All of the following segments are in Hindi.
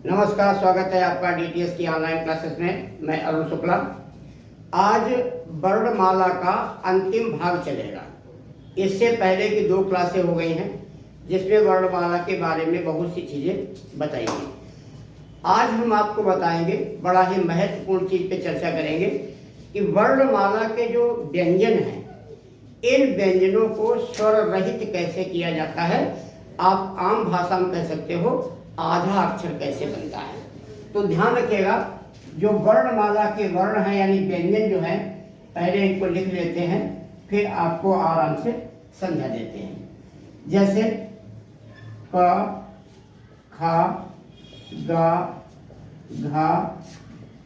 नमस्कार, स्वागत है आपका डीटीएस की ऑनलाइन क्लासेस में। मैं अरुण शुक्ला। आज वर्णमाला का अंतिम भाग चलेगा। इससे पहले की 2 क्लासें हो गई हैं जिसमें वर्णमाला के बारे में बहुत सी चीज़ें बताई गई। आज हम आपको बताएंगे, बड़ा ही महत्वपूर्ण चीज़ पे चर्चा करेंगे कि वर्णमाला के जो व्यंजन हैं, इन व्यंजनों को स्वर रहित कैसे किया जाता है। आप आम भाषा में कह सकते हो आधा अक्षर कैसे बनता है। तो ध्यान रखिएगा, जो वर्णमाला के वर्ण हैं यानी व्यंजन जो हैं, पहले इनको लिख लेते हैं, फिर आपको आराम से समझा देते हैं। जैसे क, ख, ग, घ,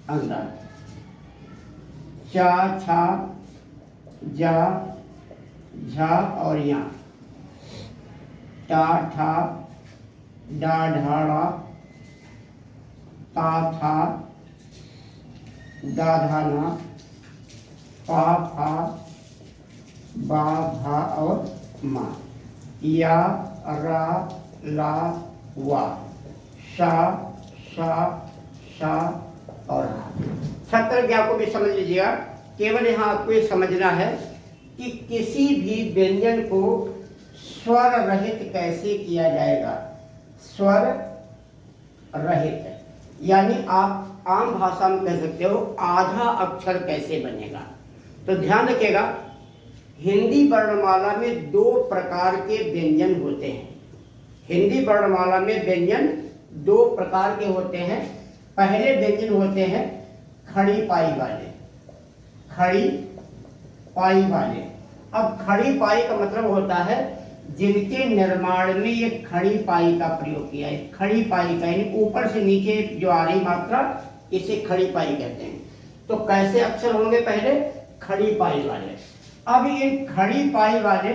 अंदर, च, छ, ज, झ और या, टा, ठा, डा, ढाड़ा, ता, था, दा, धाना, पा, फा, बा, भा और मा, या, रा, ला, वा, शा, शा, शा और हा। छत्र ज्ञा को भी समझ लीजिएगा। केवल यहाँ आपको ये समझना है कि किसी भी व्यंजन को स्वर रहित कैसे किया जाएगा। स्वर रहित यानी आप आम भाषा में कह सकते हो आधा अक्षर कैसे बनेगा। तो ध्यान रखिएगा, हिंदी वर्णमाला में 2 प्रकार के व्यंजन होते हैं। हिंदी वर्णमाला में व्यंजन 2 प्रकार के होते हैं। पहले व्यंजन होते हैं खड़ी पाई वाले। खड़ी पाई वाले, अब खड़ी पाई का मतलब होता है जिनके निर्माण में ये खड़ी पाई का प्रयोग किया है। खड़ी पाई का यानी ऊपर से नीचे जो आ रही मात्रा, इसे खड़ी पाई कहते हैं। तो कैसे अक्षर होंगे? पहले खड़ी पाई वाले। अब ये खड़ी पाई वाले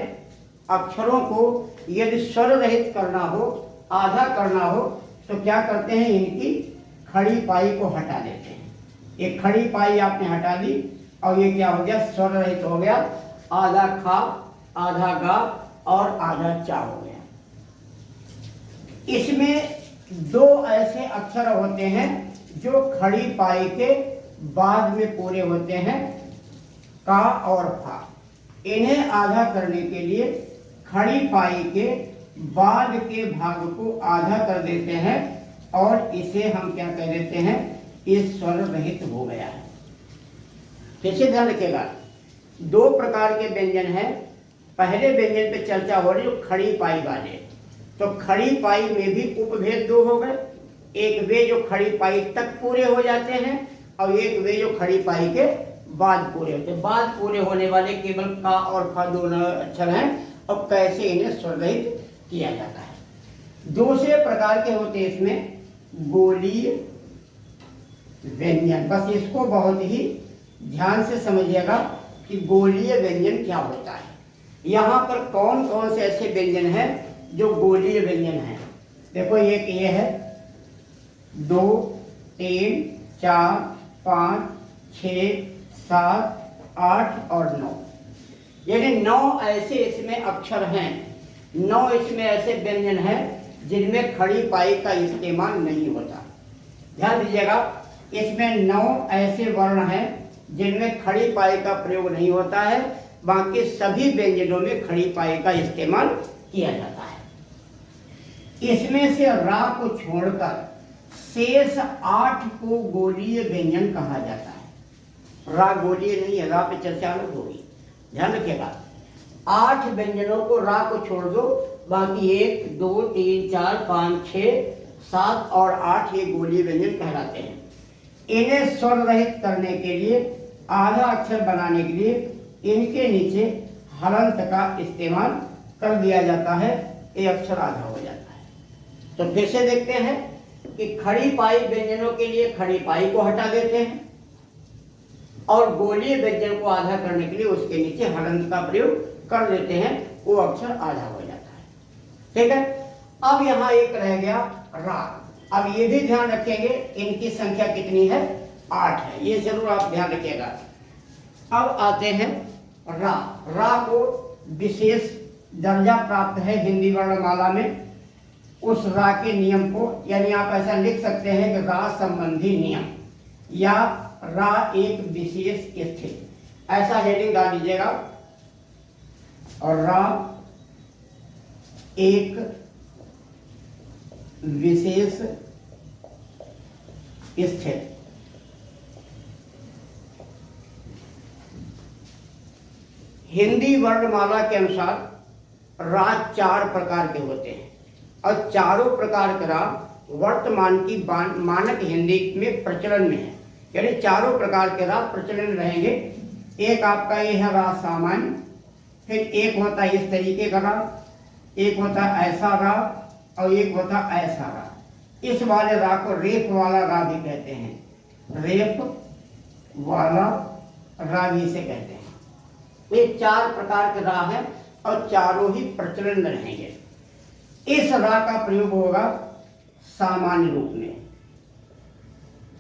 अक्षरों को यदि स्वर रहित करना हो, आधा करना हो, तो क्या करते हैं? इनकी खड़ी पाई को हटा देते हैं। ये खड़ी पाई आपने हटा दी और ये क्या हो गया? स्वर रहित हो गया। आधा खा, आधा गा और आधा चा हो गया। इसमें 2 ऐसे अक्षर होते हैं जो खड़ी पाई के बाद में पूरे होते हैं, का और फा। इन्हें आधा करने के लिए खड़ी पाई के बाद के भाग को आधा कर देते हैं और इसे हम क्या कह देते हैं? इस स्वर रहित हो गया है। फिर से ध्यान रखिएगा, 2 प्रकार के व्यंजन हैं। पहले व्यंजन पे चर्चा हो रही है खड़ी पाई वाले। तो खड़ी पाई में भी उपभेद 2 हो गए। एक वे जो खड़ी पाई तक पूरे हो जाते हैं और एक वे जो खड़ी पाई के बाद पूरे होते हैं। बाद पूरे होने वाले केवल का और फा दोनों अक्षर हैं। और कैसे इन्हें स्वर रहित किया जाता है। दूसरे प्रकार के होते हैं इसमें गोलीय व्यंजन। बस इसको बहुत ही ध्यान से समझिएगा कि गोलीय व्यंजन क्या होता है। यहाँ पर कौन कौन से ऐसे व्यंजन हैं जो गोलीय व्यंजन हैं। देखो, एक ये है 2, 3, 4, 5, 6, 7, 8 और 9। यानी 9 ऐसे इसमें अक्षर हैं, 9 इसमें ऐसे व्यंजन हैं जिनमें खड़ी पाई का इस्तेमाल नहीं होता। ध्यान दीजिएगा, इसमें 9 ऐसे वर्ण हैं जिनमें खड़ी पाई का प्रयोग नहीं होता है। बाकी सभी व्यंजनों में खड़ी पाई का इस्तेमाल किया जाता है। इसमें से रा को छोड़कर शेष 8 को गोलीय व्यंजन कहा जाता है। रा गोलीय नहीं है, रा पे चर्चा अलग होगी, ध्यान रखिएगा। 8 व्यंजनों को रा को छोड़ दो, बाकी 1, 2, 3, 4, 5, 6, 7 और 8 ये गोलीय व्यंजन कहलाते हैं। इन्हें स्वर रहित करने के लिए, आधा अक्षर बनाने के लिए इनके नीचे हलंत का इस्तेमाल कर दिया जाता है। ये अक्षर आधा हो जाता है। तो फिर से देखते हैं कि खड़ी पाई व्यंजनों के लिए खड़ी पाई को हटा देते हैं और गोलीय व्यंजन को आधा करने के लिए उसके नीचे हलंत का प्रयोग कर देते हैं। वो अक्षर आधा हो जाता है। ठीक है। अब यहाँ एक रह गया रा। अब ये भी ध्यान रखेंगे, इनकी संख्या कितनी है? 8 है। ये जरूर आप ध्यान रखिएगा। अब आते हैं रा। रा को विशेष दर्जा प्राप्त है हिंदी वर्णमाला में। उस रा के नियम को, यानी आप ऐसा लिख सकते हैं कि रा संबंधी नियम या रा एक विशेष स्थिति, ऐसा हेडिंग डाल लीजिएगा। और रा एक विशेष स्थिति। हिंदी वर्णमाला के अनुसार रा 4 प्रकार के होते हैं और चारों प्रकार के रा वर्तमान की मानक हिंदी में प्रचलन में है, यानी चारों प्रकार के रा प्रचलन रहेंगे। एक आपका ये है रा सामान्य, फिर एक होता है इस तरीके का रा, एक होता है ऐसा रा और एक होता है ऐसा रा। इस वाले रा को रेफ वाला रा भी कहते हैं, रेफ वाला रा भी इसे कहते हैं। ये 4 प्रकार के रा है और चारों ही प्रचलन में रहेंगे। इस रा का प्रयोग होगा सामान्य रूप में,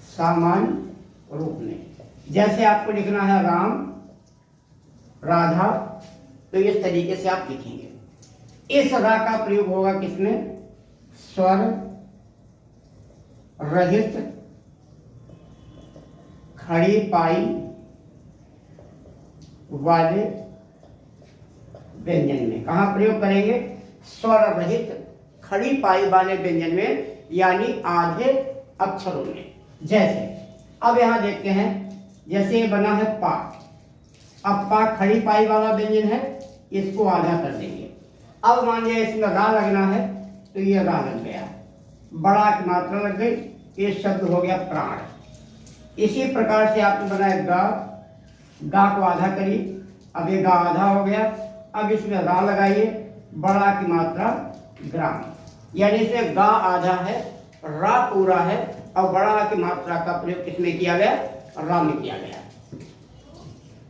सामान्य रूप में। जैसे आपको लिखना है राम राधा, तो इस तरीके से आप लिखेंगे। इस रा का प्रयोग होगा किसमें? स्वर रहित खड़ी पाई वाले व्यंजन में। कहाँ प्रयोग करेंगे? स्वर रहित खड़ी पाई वाले व्यंजन में, यानी आधे अक्षरों में। जैसे अब यहां देखते हैं, जैसे ये बना है पा, अब पा खड़ी पाई वाला व्यंजन है, इसको आधा कर देंगे। अब मान लिया इसमें रा लगना है, तो ये रा लग गया, बड़ा की मात्रा लग गई, ये शब्द हो गया प्राण। इसी प्रकार से आपने बनाया गा, गा को आधा करिए, अब ये गा आधा हो गया। अब इसमें रा लगाइए, बड़ा की मात्रा ग्राम, यानी इसमें गा आधा है, रा पूरा है और बड़ा की मात्रा का प्रयोग किसमें किया गया? रा में किया गया।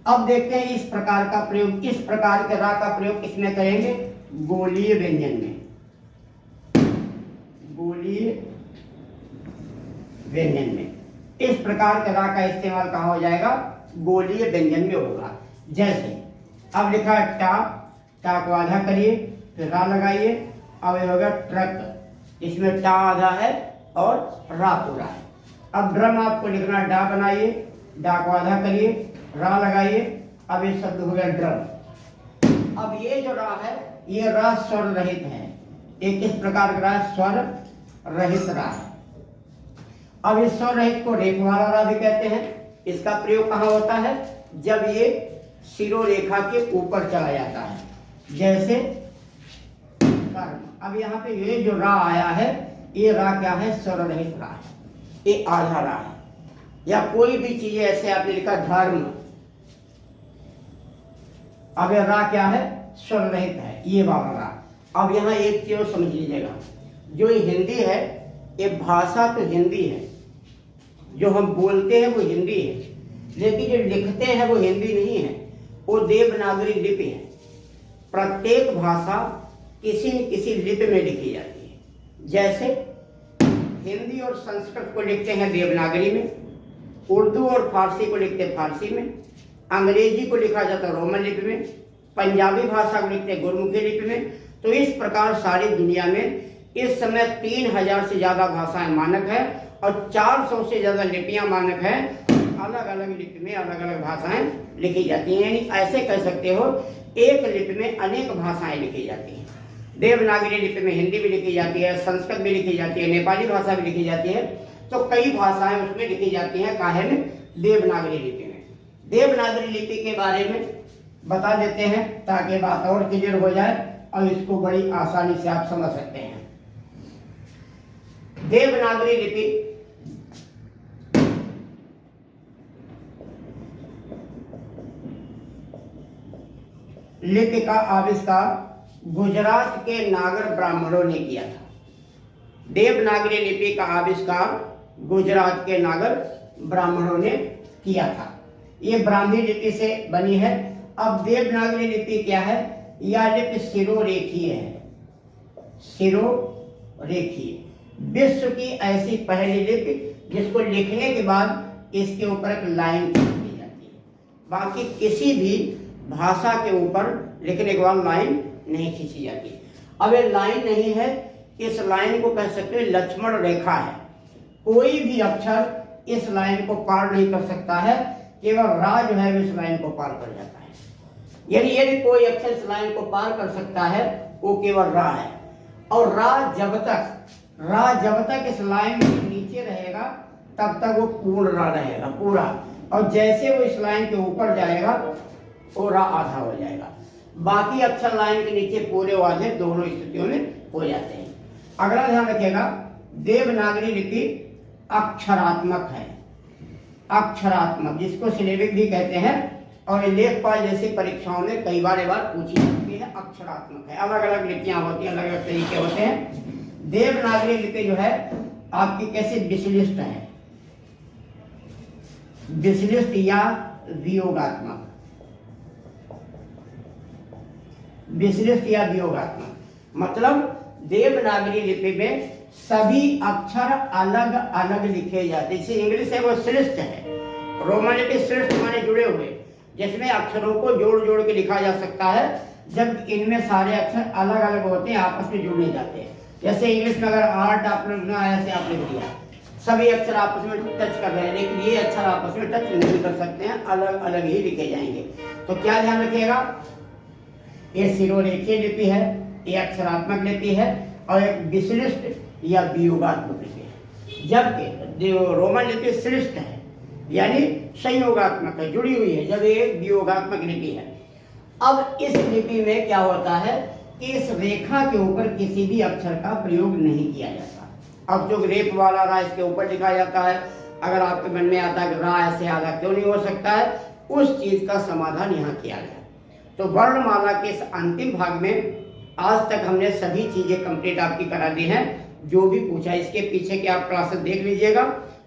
अब देखते हैं इस प्रकार का प्रयोग, इस प्रकार के रा का प्रयोग किसमें करेंगे? गोलीय व्यंजन में। गोलीय व्यंजन में इस प्रकार के रा का इस्तेमाल कहाँ हो जाएगा? गोलीय व्यंजन में होगा। जैसे अब लिखा है टा, टा को आधा करिए, फिर रा लगाइए, अब ये होगा ट्रक, इसमें टा आधा है और रा पूरा है। अब ड्रम आपको लिखना, डा बनाइए, डा को आधा करिए, रा लगाइए, अब ये शब्द हो गया ड्रम। अब ये जो रा है, ये रा स्वर रहित है। एक किस प्रकार का रा? स्वर रहित रा है। अब इस स्वर रहित को रेख वाला रा भी कहते हैं। इसका प्रयोग कहाँ होता है? जब ये शिरोरेखा के ऊपर चला जाता है, जैसे कर्म। अब यहाँ पे ये जो रा आया है, ये रा क्या है? स्वर रहित रा है, ये आधा रा है। या कोई भी चीज ऐसे आपने लिखा धर्म, अब ये रा क्या है? स्वर रहित है, ये वाला रा। अब यहाँ एक चीज समझ लीजिएगा, जो ये हिंदी है, ये भाषा तो हिंदी है, जो हम बोलते हैं वो हिंदी है, लेकिन जो लिखते हैं वो हिंदी नहीं है, वो देवनागरी लिपि है। प्रत्येक भाषा किसी न किसी लिपि में लिखी जाती है। जैसे हिंदी और संस्कृत को लिखते हैं देवनागरी में, उर्दू और फारसी को लिखते हैं फारसी में, अंग्रेजी को लिखा जाता है रोमन लिपि में, पंजाबी भाषा को लिखते हैं गुरमुखी लिपि में। तो इस प्रकार सारी दुनिया में इस समय 3000 से ज्यादा भाषाएं मानक है और 400 से ज्यादा लिपियां मानक है। अलग अलग लिपि में अलग अलग भाषाएं लिखी जाती हैं, यानी ऐसे कह सकते हो एक लिपि में अनेक भाषाएं लिखी जाती हैं। देवनागरी लिपि में हिंदी भी लिखी जाती है, संस्कृत भी लिखी जाती है, नेपाली भाषा भी लिखी जाती है, तो कई भाषाएं उसमें लिखी जाती हैं। काहे में? देवनागरी लिपि में। देवनागरी लिपि के बारे में बता देते हैं ताकि बात और क्लियर हो जाए और इसको बड़ी आसानी से आप समझ सकते हैं। देवनागरी लिपि लिपि का आविष्कार गुजरात के नागर ब्राह्मणों ने किया था। देवनागरी लिपि का आविष्कार गुजरात के नागर ब्राह्मणों ने किया था। ये ब्राह्मी लिपि से बनी है। अब देवनागरी लिपि क्या है? यह लिपि शिरोरेखीय है, शिरोरेखीय। विश्व की ऐसी पहली लिपि जिसको लिखने के बाद इसके ऊपर एक लाइन खींची जाती है। बाकी किसी भी भाषा के ऊपर लिखने के बाद लाइन नहीं खींची जाती। अब ये लाइन नहीं है, इस लाइन को कह सकते हैं लक्ष्मण रेखा है। कोई भी अक्षर इस लाइन को पार नहीं कर सकता है, केवल रा जो है इस लाइन को पार कर जाता है। यानी यदि कोई अक्षर इस लाइन को पार कर सकता है वो केवल रा है। और रा जब तक इस लाइन के नीचे रहेगा तब तक वो पूर्ण रा रहेगा, पूरा। और जैसे वो इस लाइन के ऊपर जाएगा वो रा आधा हो जाएगा। बाकी अक्षर लाइन के नीचे पूरे आधे दोनों स्थितियों में हो जाते हैं। अगला ध्यान रखिएगा, देवनागरी लिपि अक्षरात्मक है। अक्षरात्मक, जिसको सिलेबिक भी कहते हैं, और लेखपाल जैसी परीक्षाओं में कई बार पूछी जाती है। अक्षरात्मक है, अलग अलग लिपियां होती हैं, अलग अलग तरीके होते हैं। देवनागरी लिपि जो है आपकी कैसे विश्लिष्ट है, विश्लिष्ट या वियोगात्मक, विश्लिष्ट या वियोगात्मक। मतलब देवनागरी लिपि में सभी अक्षर अलग अलग लिखे जाते हैं। जैसे इंग्लिश है वो श्लिष्ट है, रोमन लिपि श्लिष्ट माने जुड़े हुए, जिसमें अक्षरों को जोड़ जोड़ के लिखा जा सकता है, जब इनमें सारे अक्षर अलग अलग होते हैं, आपस में जुड़ नहीं जाते। जैसे इंग्लिश में अगर आर्ट आपने लिखना है, ऐसे आपने लिख दिया, सभी अक्षर आपस में टच कर रहे हैं, लेकिन ये अक्षर आपस में टच नहीं कर सकते हैं, अलग अलग ही लिखे जाएंगे। तो क्या ध्यान रखिएगा, ये शिरोरेखीय लिपि है, ये अक्षरात्मक लिपि है, और एक विश्लिष्ट या वियोगात्मक लिपि है। जबकि रोमन लिपि श्लिष्ट है यानी संयोगात्मक है, जुड़ी हुई है, जब ये वियोगात्मक लिपि है। अब इस लिपि में क्या होता है कि इस रेखा के ऊपर किसी भी अक्षर का प्रयोग नहीं किया जाता। अब जो रेप वाला रा इसके ऊपर लिखा जाता है, अगर आपके मन में आता है कि रा ऐसे आधा क्यों नहीं हो सकता है, उस चीज का समाधान यहाँ किया गया। तो वर्णमाला के इस अंतिम भाग में आज तक हमने सभी चीजें कंप्लीट आपकी करा दी हैं, जो भी पूछा। इसके पीछे के आप क्लासेस देख लीजिएगा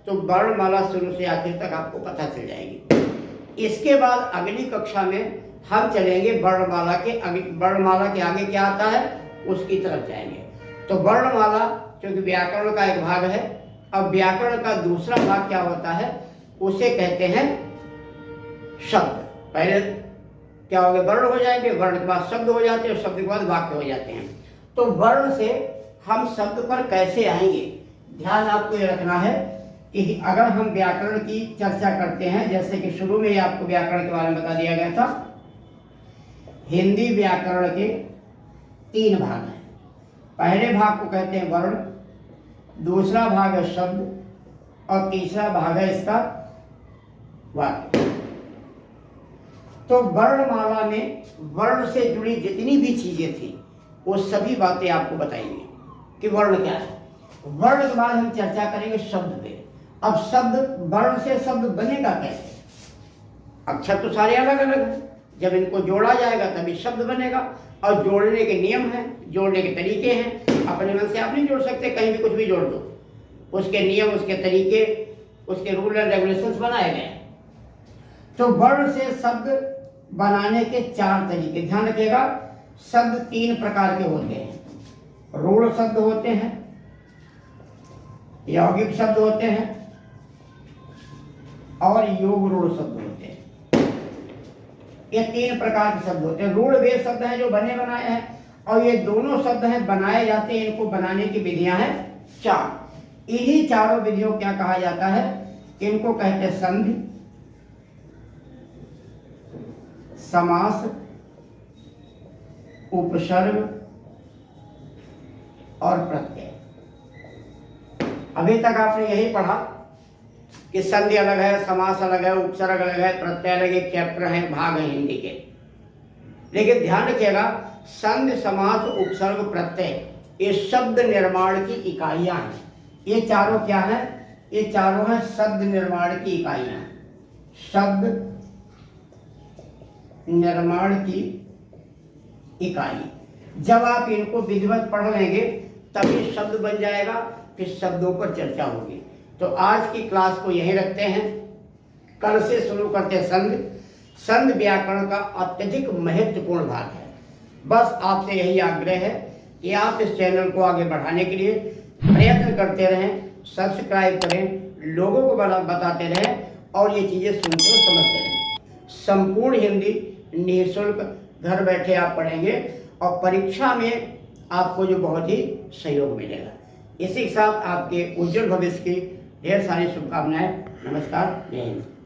तो वर्णमाला शुरू से आखिर तक आपको पता चल जाएगी। इसके बाद अगली कक्षा में हम चलेंगे वर्णमाला के आगे क्या आता है उसकी तरफ जाएंगे। तो वर्णमाला क्योंकि व्याकरण का एक भाग है, अब व्याकरण का दूसरा भाग क्या होता है उसे कहते हैं शब्द। पहले क्या हो गया, वर्ण हो जाएंगे, वर्ण के बाद शब्द हो जाते हैं, और शब्द के बाद वाक्य हो जाते हैं। तो वर्ण से हम शब्द पर कैसे आएंगे, ध्यान आपको ये रखना है कि अगर हम व्याकरण की चर्चा करते हैं, जैसे कि शुरू में ही आपको व्याकरण के बारे में बता दिया गया था, हिंदी व्याकरण के 3 भाग हैं। पहले भाग को कहते हैं वर्ण, दूसरा भाग है शब्द, और तीसरा भाग है इसका वाक्य। तो वर्णमाला में वर्ण से जुड़ी जितनी भी चीजें थी वो सभी बातें आपको बताएंगे कि वर्ण क्या है। वर्ण के बाद हम चर्चा करेंगे शब्द पे। अब शब्द, वर्ण से शब्द बनेगा कैसे, अक्षर तो सारे अलग अलग हैं, जब इनको जोड़ा जाएगा तभी शब्द बनेगा। और जोड़ने के नियम हैं, जोड़ने के तरीके हैं, अपने मन से आप नहीं जोड़ सकते, कहीं भी कुछ भी जोड़ दो, उसके नियम, उसके तरीके, उसके रूल एंड रेगुलेशंस बनाए गए। तो वर्ण से शब्द बनाने के 4 तरीके, ध्यान रखिएगा। शब्द 3 प्रकार के होते हैं, रूढ़ शब्द होते हैं, यौगिक शब्द होते हैं, और योग रूढ़ शब्द होते हैं। ये 3 प्रकार के शब्द होते हैं। रूढ़ वे शब्द हैं जो बने बनाए हैं, और ये दोनों शब्द हैं बनाए जाते हैं। इनको बनाने की विधियां हैं 4। इन्हीं चारों विधियों क्या कहा जाता है, इनको कहते हैं संधि, समास, उपसर्ग और प्रत्यय। अभी तक आपने यही पढ़ा कि संधि अलग है, समास अलग है, उपसर्ग अलग है, प्रत्यय अलग, एक चैप्टर है, भाग है हिंदी के। लेकिन ध्यान रखिएगा, संधि, समास, उपसर्ग, प्रत्यय ये शब्द निर्माण की इकाइयां हैं। ये चारों क्या हैं, ये चारों हैं शब्द निर्माण की इकाइयां। शब्द निर्माण की इकाई, जब आप इनको विधिवत पढ़ लेंगे तभी शब्द बन जाएगा, फिर शब्दों पर चर्चा होगी। तो आज की क्लास को यहीं रखते हैं, कल से शुरू करते हैं संधि। संधि व्याकरण का अत्यधिक महत्वपूर्ण भाग है। बस आपसे यही आग्रह है कि आप इस चैनल को आगे बढ़ाने के लिए प्रयत्न करते रहें, सब्सक्राइब करें, लोगों को बताते रहें, और ये चीज़ें सुनते और समझते रहें। संपूर्ण हिंदी निःशुल्क घर बैठे आप पढ़ेंगे, और परीक्षा में आपको जो बहुत ही सहयोग मिलेगा। इसी के साथ आपके उज्जवल भविष्य की ढेर सारी शुभकामनाएं। नमस्कार, जय हिंद।